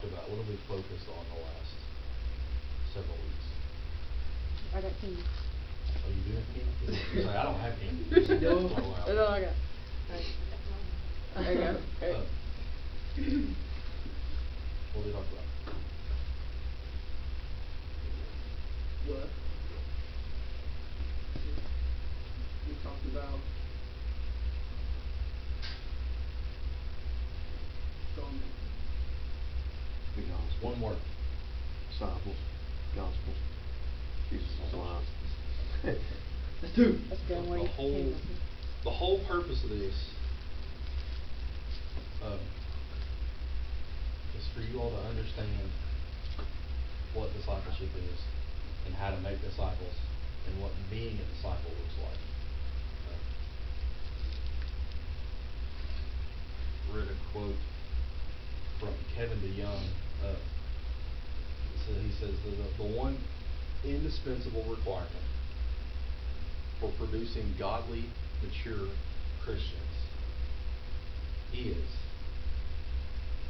about? What have we focused on the last several weeks? I got candy. Oh, you do have candy? I don't have candy. No. Oh, wow. That's all I got. There you go. Okay. What did we talk about? What? We talked about The gospel. One word. Disciples. Gospel. Jesus is alive. That's two. That's good. Where you came The whole purpose of this is for you all to understand what discipleship is and how to make disciples and what being a disciple looks like. Read a quote from Kevin DeYoung. He says the one indispensable requirement for producing godly, mature Christians is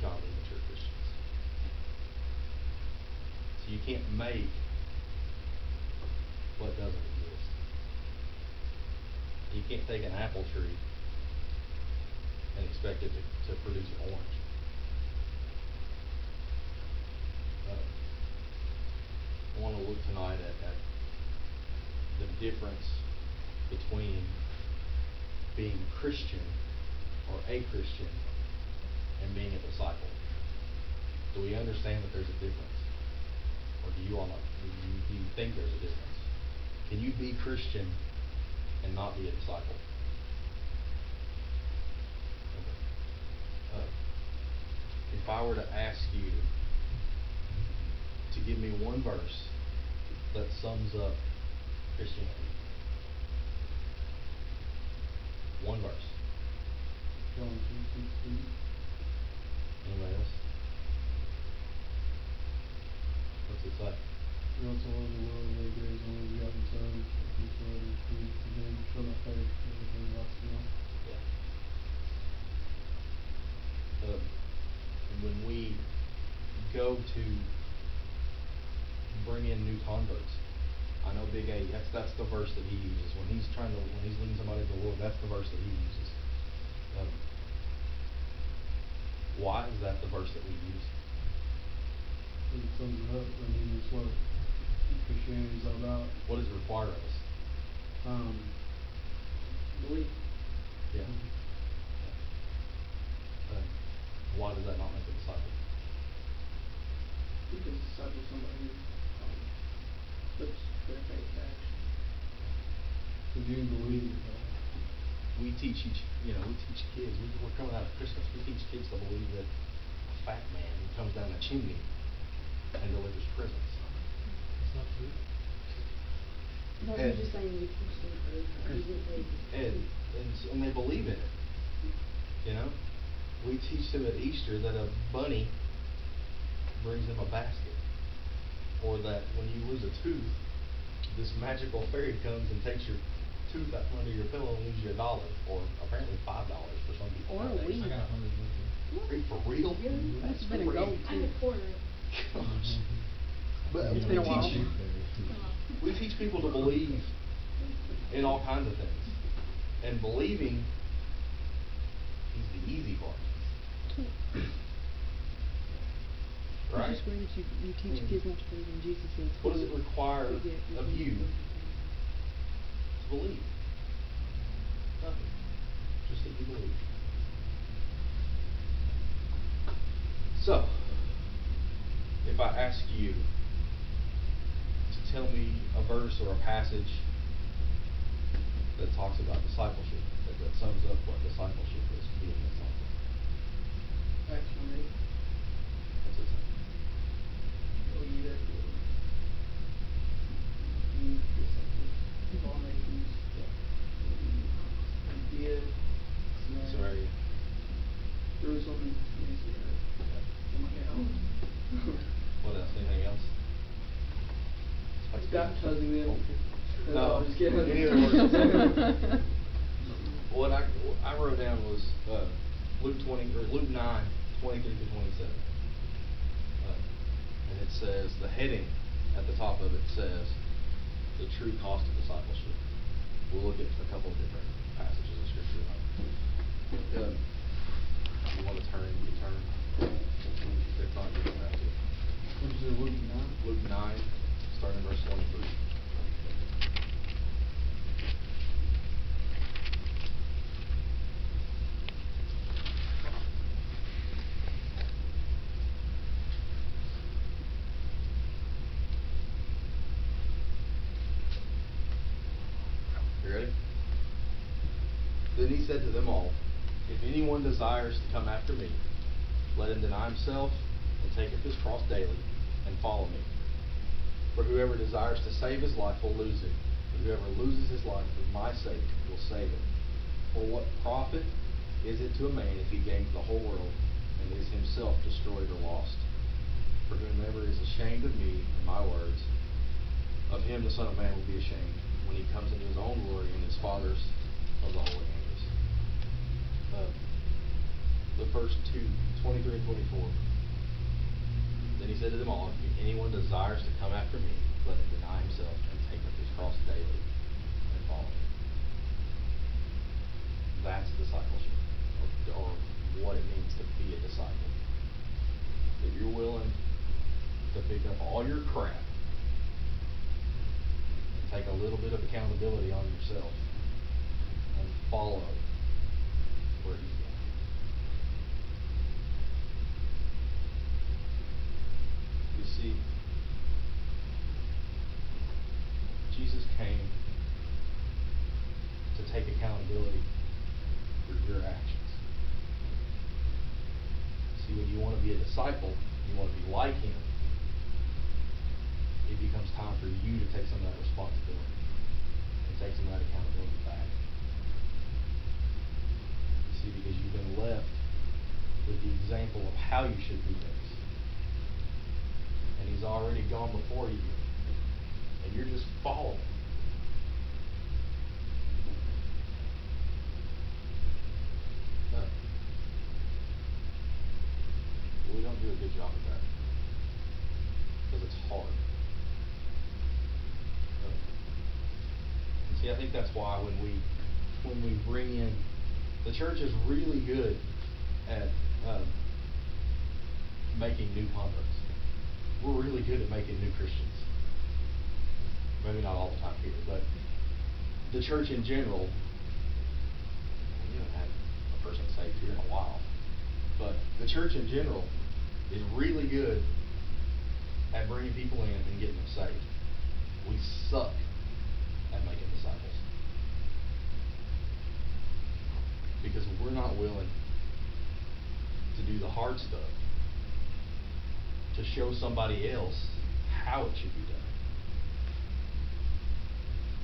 godly, mature Christians. So you can't make what doesn't exist. You can't take an apple tree and expect it to produce an orange. I want to look tonight at the difference between being Christian or a Christian and being a disciple. Do we understand that there's a difference? Or do you all know, do you think there's a difference? Can you be Christian and not be a disciple? Okay. If I were to ask you to give me one verse that sums up Christianity. One verse. John 3:16. Anybody else? What's it say? For God so loved the world that he gave his only begotten Son, that whosoever believes in him shall not perish but have everlasting life. Yeah. When we go to bring in new converts, I know Big A, that's the verse that he uses. When he's leading somebody to the Lord, that's the verse that he uses. Why is that the verse that we use? It sums it up. I mean, it's what Christianity's all about. What does it require of us? Belief. Yeah. Why does that not make a disciple? Because disciple is somebody who puts their faith to action. So do you believe it? We teach kids. We're coming out of Christmas. We teach kids to believe that a fat man comes down a chimney and delivers presents. It's not true. No, you're just saying you teach them and they believe in it. You know, we teach them at Easter that a bunny brings them a basket, or that when you lose a tooth, this magical fairy comes and takes your tooth out from under your pillow and leaves you $1, or apparently $5 for some people. Or a weed. I got 100. Are you for real? Yeah, That's it's been a gold I had tooth. a quarter. Gosh. But It's been a while. we teach people to believe in all kinds of things, and believing is the easy part. Right? It's just weird that you teach kids not to believe in Jesus. And What does it require but yet of you to believe? Nothing. Just that you believe. So, if I ask you to tell me a verse or a passage that talks about discipleship, that sums up what discipleship is, being a disciple. Acts 1:8. What's it say? Go ye therefore. Be disciples of all nations. Judea, Samaria. Jerusalem, and the earth. Something else. What else? Anything else? Baptizing them. No, I'm just kidding. any other words? What I wrote down was Luke 9:23-27. says, the heading at the top of it says, the true cost of discipleship. We'll look at a couple of different passages of Scripture. If you want to turn, you can turn. If not, you don't have to. What is it, Luke 9? Luke 9, starting in verse 23. You ready? Then he said to them all, if anyone desires to come after me, let him deny himself and take up his cross daily and follow me. For whoever desires to save his life will lose it, but whoever loses his life for my sake will save it. For what profit is it to a man if he gains the whole world and is himself destroyed or lost? For whomever is ashamed of me and my words, of him the Son of Man will be ashamed when he comes into his own glory and his Father's of the holy angels. The first two, 23 and 24. Then he said to them all, if anyone desires to come after me, let him deny himself and take up his cross daily and follow me. That's discipleship, or what it means to be a disciple. That you're willing to pick up all your crap and take a little bit of accountability on yourself and follow where he's going. You see, Jesus came to take accountability for your actions. See, when you want to be a disciple, you want to be like him, it becomes time for you to take some of that responsibility and take some of that accountability back. You see, because you've been left with the example of how you should do things. And he's already gone before you. And you're just following. No. We don't do a good job of that. Because it's hard. And see, I think that's why when we bring in, the church is really good at making new converts. We're really good at making new Christians. Maybe not all the time here, but the church in general, we haven't had a person saved here in a while, but the church in general is really good at bringing people in and getting them saved. We suck at making disciples. Because we're not willing to do the hard stuff, to show somebody else how it should be done.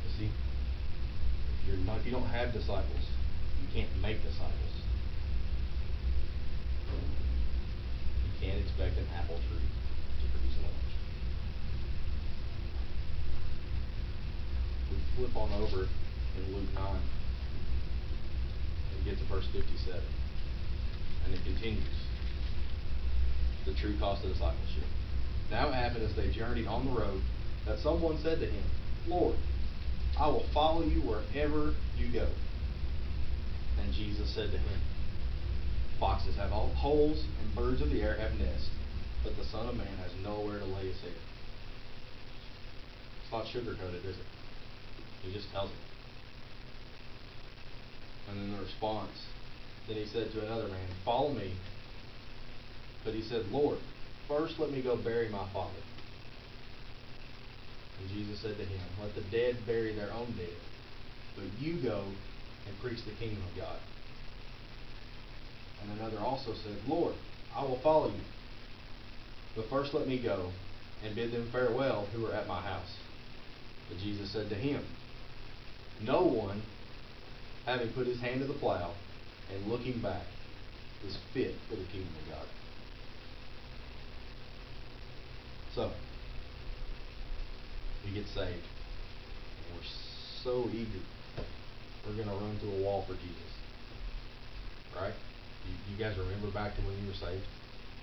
You see, if you don't have disciples, you can't make disciples. You can't expect an apple tree to produce an orange. We flip on over in Luke 9 and get to verse 57, and it continues. The true cost of discipleship. Now it happened as they journeyed on the road that someone said to him, Lord, I will follow you wherever you go. And Jesus said to him, foxes have all holes and birds of the air have nests, but the Son of Man has nowhere to lay his head. It's not sugar-coated, is it? He just tells it. And then the response, then he said to another man, follow me. But he said, Lord, first let me go bury my father. And Jesus said to him, let the dead bury their own dead, but you go and preach the kingdom of God. And another also said, Lord, I will follow you, but first let me go and bid them farewell who are at my house. But Jesus said to him, no one, having put his hand to the plow and looking back, is fit for the kingdom of God. So, we get saved, and we're so eager, we're going to run to a wall for Jesus. Right? You guys remember back to when you were saved?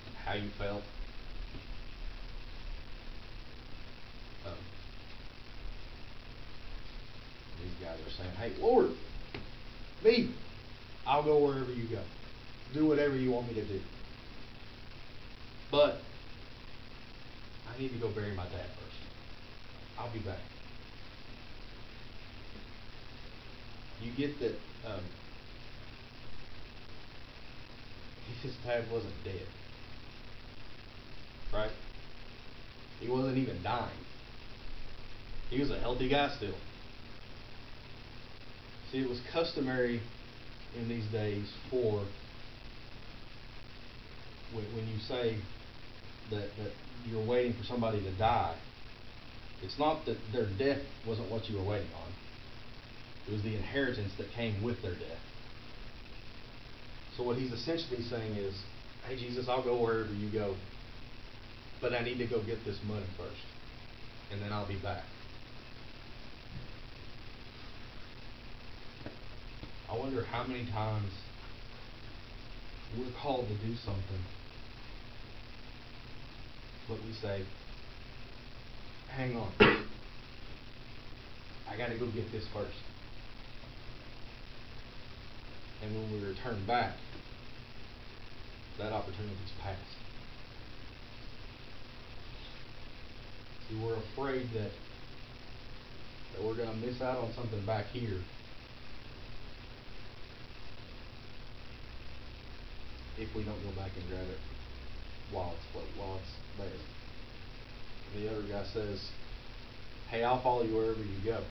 And how you felt? these guys are saying, "Hey, Lord, me, I'll go wherever you go. Do whatever you want me to do. But I need to go bury my dad first. I'll be back." You get that his dad wasn't dead. Right? He wasn't even dying. He was a healthy guy still. See, it was customary in these days for when you say that you're waiting for somebody to die, it's not that their death wasn't what you were waiting on. It was the inheritance that came with their death. So what he's essentially saying is, "Hey Jesus, I'll go wherever you go, but I need to go get this money first, and then I'll be back." I wonder how many times we're called to do something, but we say, "Hang on, I got to go get this first." And when we return back, that opportunity's passed. See, we're afraid that we're going to miss out on something back here if we don't go back and grab it while it's there. The other guy says, "Hey, I'll follow you wherever you go,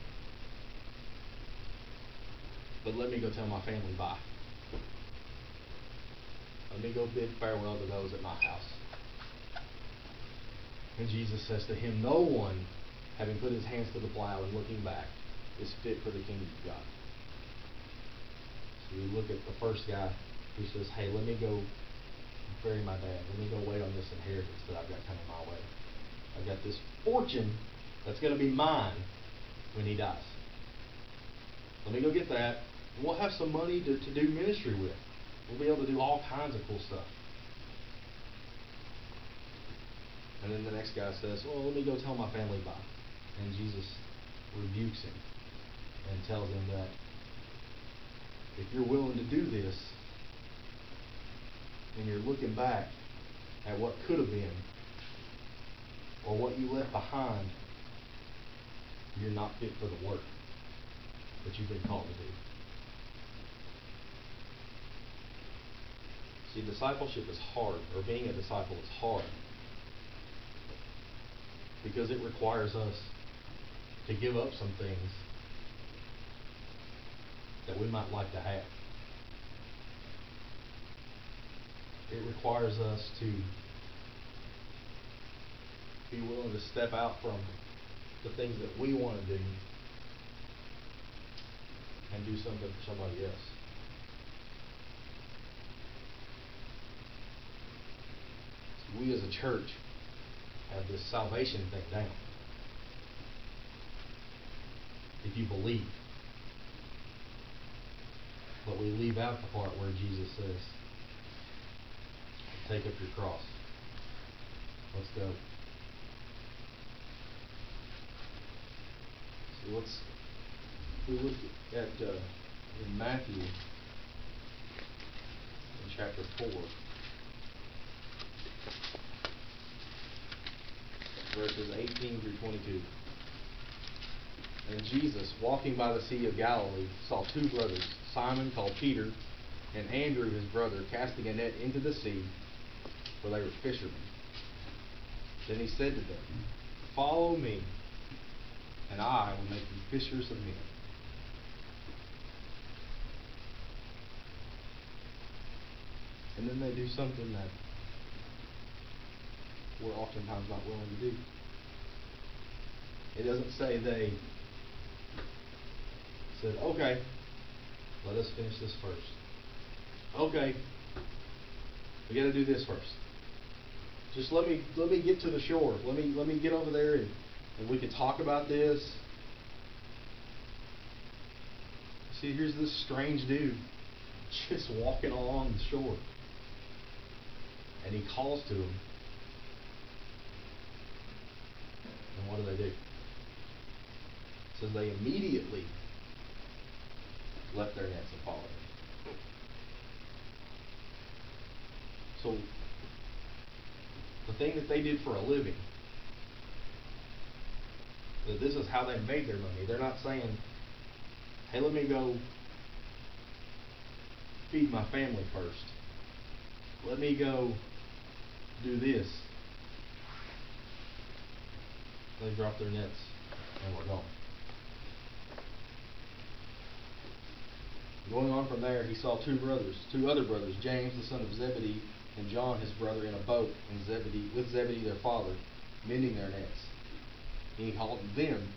but let me go tell my family bye. Let me go bid farewell to those at my house." And Jesus says to him, "No one, having put his hands to the plow and looking back, is fit for the kingdom of God." So you look at the first guy who says, "Hey, let me go bury my dad. Let me go wait on this inheritance that I've got coming my way. I've got this fortune that's going to be mine when he dies. Let me go get that, and we'll have some money to do ministry with. We'll be able to do all kinds of cool stuff." And then the next guy says, "Well, let me go tell my family bye." And Jesus rebukes him and tells him that if you're willing to do this, and you're looking back at what could have been, or what you left behind, you're not fit for the work that you've been called to do. See, discipleship is hard, or being a disciple is hard, because it requires us to give up some things that we might like to have. It requires us to be willing to step out from the things that we want to do and do something for somebody else. So we as a church have this salvation thing down. If you believe. But we leave out the part where Jesus says, "Take up your cross. Let's go." So we look at in Matthew in chapter 4, verses 18 through 22. "And Jesus, walking by the Sea of Galilee, saw two brothers, Simon called Peter, and Andrew his brother, casting a net into the sea, for they were fishermen. Then he said to them, 'Follow me, and I will make you fishers of men.' And then they do something that we're oftentimes not willing to do. It doesn't say they said, 'Okay, let us finish this first. Okay, we got to do this first. Just let me get to the shore. Let me get over there and we can talk about this.' See, here's this strange dude just walking along the shore. And he calls to him. And And what do? It says they immediately left their nets and followed him. So, the thing that they did for a living, that this is how they made their money. They're not saying, hey, let me go feed my family first. Let me go do this. They dropped their nets and were gone. Going on from there, he saw two other brothers, James the son of Zebedee and John his brother, in a boat with Zebedee their father, mending their nets. And he called them,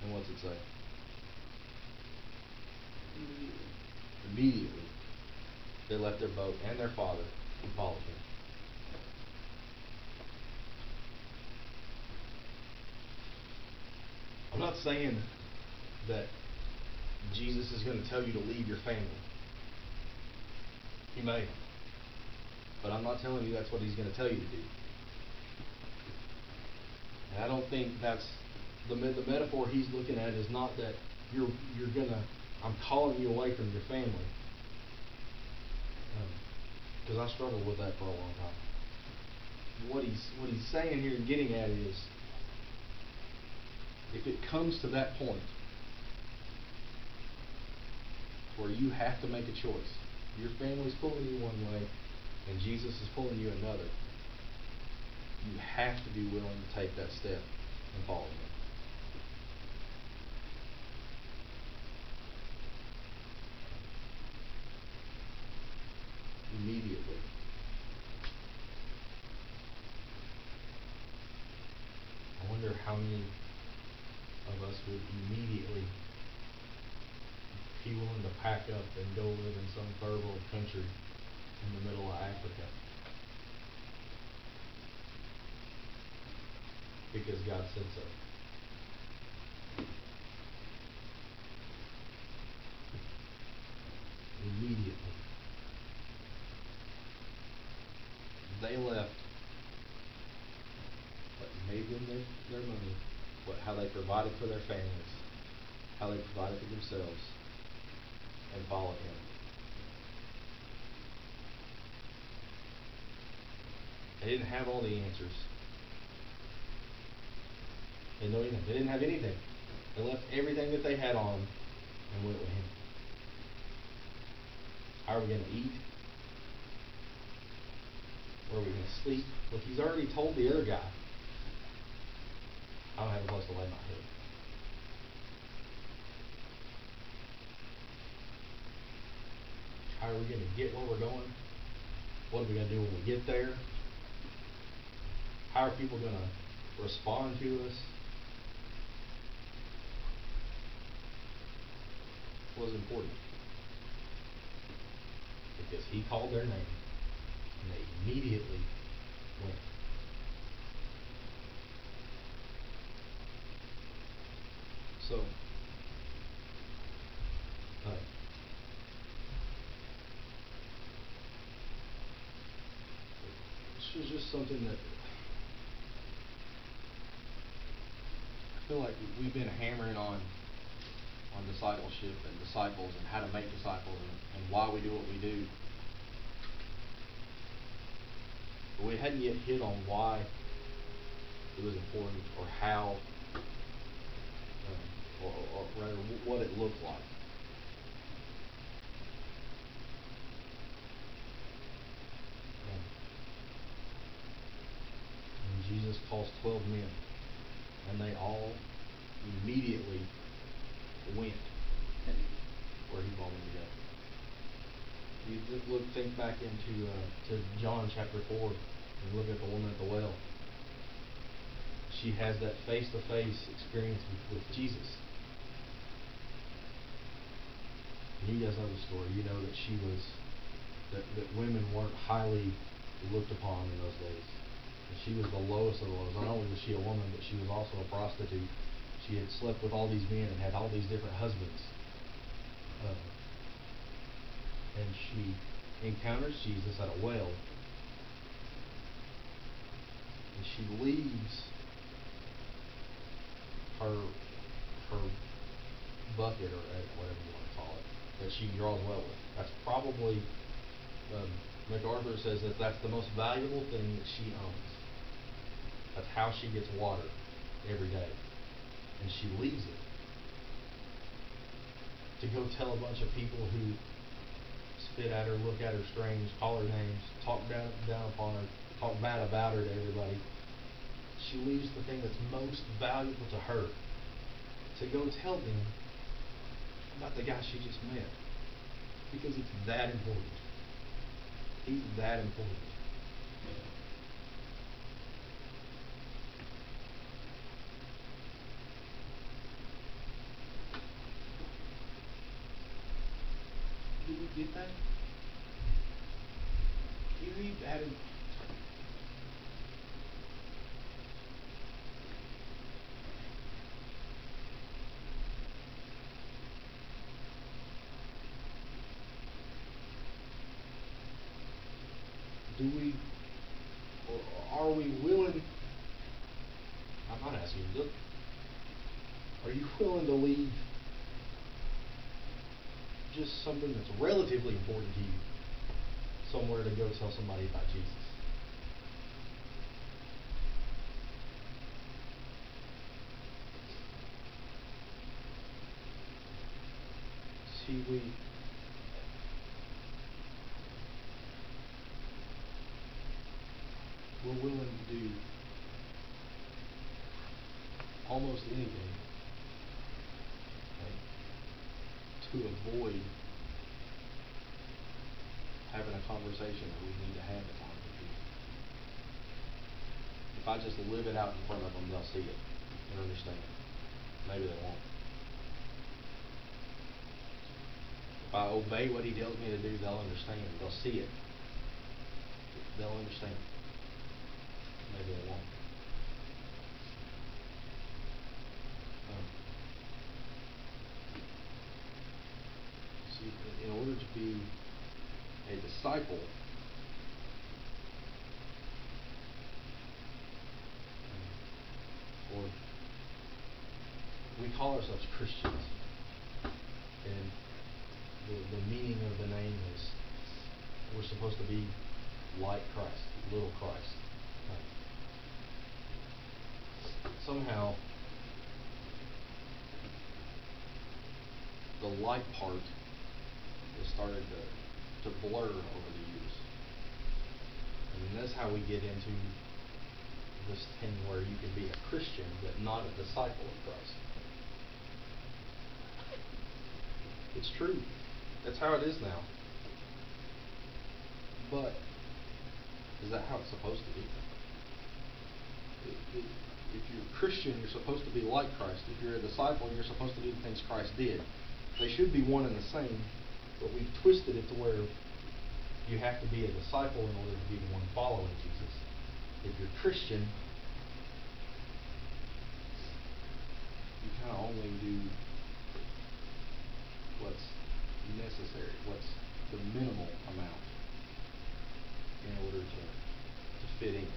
and what's it say? Immediately, they left their boat and their father and followed him. I'm not saying that Jesus is going to tell you to leave your family. He may. But I'm not telling you that's what he's going to tell you to do. And I don't think that's the metaphor he's looking at is not that you're gonna, I'm calling you away from your family. Because I struggled with that for a long time. What he's saying here and getting at is, if it comes to that point where you have to make a choice, your family's pulling you one way and Jesus is pulling you another, you have to be willing to take that step and follow him. Immediately. I wonder how many of us would immediately be willing to pack up and go live in some third world country in the middle of Africa because God said so. Immediately. They left what made them their money, how they provided for their families, how they provided for themselves, and followed him. They didn't have all the answers. They didn't know anything. They didn't have anything. They left everything that they had on and went with him. How are we going to eat? Where are we going to sleep? Look, he's already told the other guy, I don't have a place to lay my head. How are we going to get where we're going? What are we going to do when we get there? How are people going to respond to us? Was important. Because he called their name and they immediately went. So, this is just something that I feel like we've been hammering on discipleship and disciples and how to make disciples and why we do what we do. But we hadn't yet hit on why it was important or how, or rather what it looked like. And Jesus calls 12 men, and they all immediately went where he called them to go. You think back into to John chapter 4 and look at the woman at the well. She has that face-to-face experience with Jesus. And you guys know the story. You know that that women weren't highly looked upon in those days. And she was the lowest of the lows. Not only was she a woman, but she was also a prostitute. She had slept with all these men and had all these different husbands. And she encounters Jesus at a well. And she leaves her bucket or whatever you want to call it that she draws well with. That's probably MacArthur says that that's the most valuable thing that she owns. That's how she gets water every day, and she leaves it to go tell a bunch of people who spit at her, look at her strange, call her names, talk down upon her, talk bad about her to everybody. She leaves the thing that's most valuable to her to go tell them about the guy she just met, because it's that important. He's that important. Do we get that? You read that in do we, or are we willing, I'm not asking you to, are you willing to leave just something that's relatively important to you somewhere to go tell somebody about Jesus? See, we're willing to do almost anything to avoid having a conversation that we need to have at times with people. If I just live it out in front of them, they'll see it and understand. Maybe they won't. If I obey what he tells me to do, they'll understand. They'll see it. They'll understand. Maybe they won't. See, in order to be a disciple, or we call ourselves Christians, and the meaning of the name is we're supposed to be like Christ, little Christ. Somehow, the like part has started to blur over the years. And that's how we get into this thing where you can be a Christian but not a disciple of Christ. It's true. That's how it is now. But is that how it's supposed to be? If you're a Christian, you're supposed to be like Christ. If you're a disciple, you're supposed to do the things Christ did. They should be one and the same, but we've twisted it to where you have to be a disciple in order to be the one following Jesus. If you're a Christian, you kind of only do what's necessary, what's the minimal amount in order to fit in.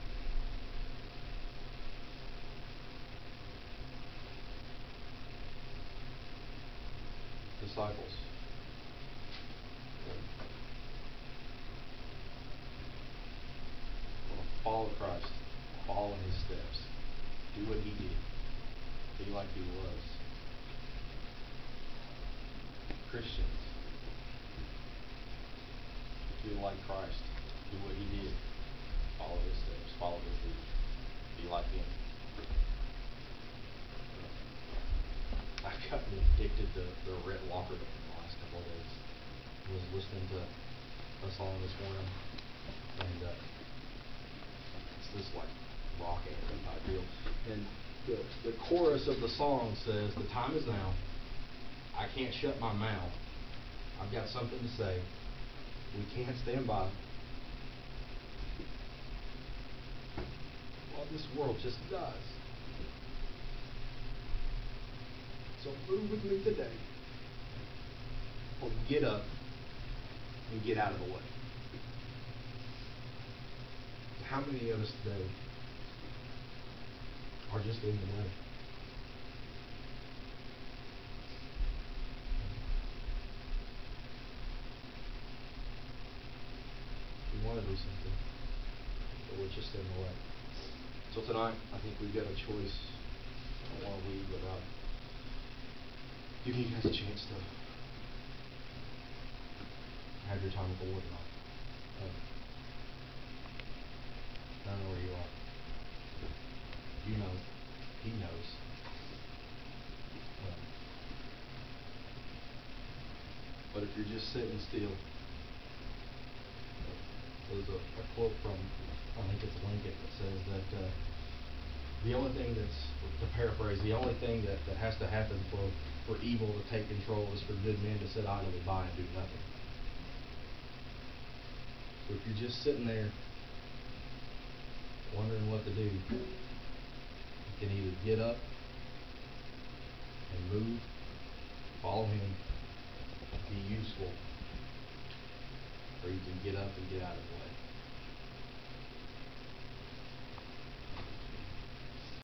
Disciples. Follow Christ, follow in his steps, do what he did, be like he was. Christians, be like Christ, do what he did, follow his steps, follow his lead, be like him. I've gotten addicted to the Rhett Walker in the last couple of days. I was listening to a song this morning, and it's this like rock anthem type deal. And the chorus of the song says, "The time is now. I can't shut my mouth. I've got something to say. We can't stand by while this world just dies. So move with me today, or get up and get out of the way." How many of us today are just in the way? do something, but we're just in the way. So tonight, I think we've got a choice. I don't want to leave without giving you guys a chance to have your time with the Lord tonight. I don't know where you are. You know. He knows. But if you're just sitting still, there's a quote from, I think it's Lincoln, that says that the only thing that's, to paraphrase, the only thing that has to happen for evil to take control is for good men to sit idly by and do nothing. So if you're just sitting there wondering what to do, you can either get up and move, follow him, be useful, or you can get up and get out of the way.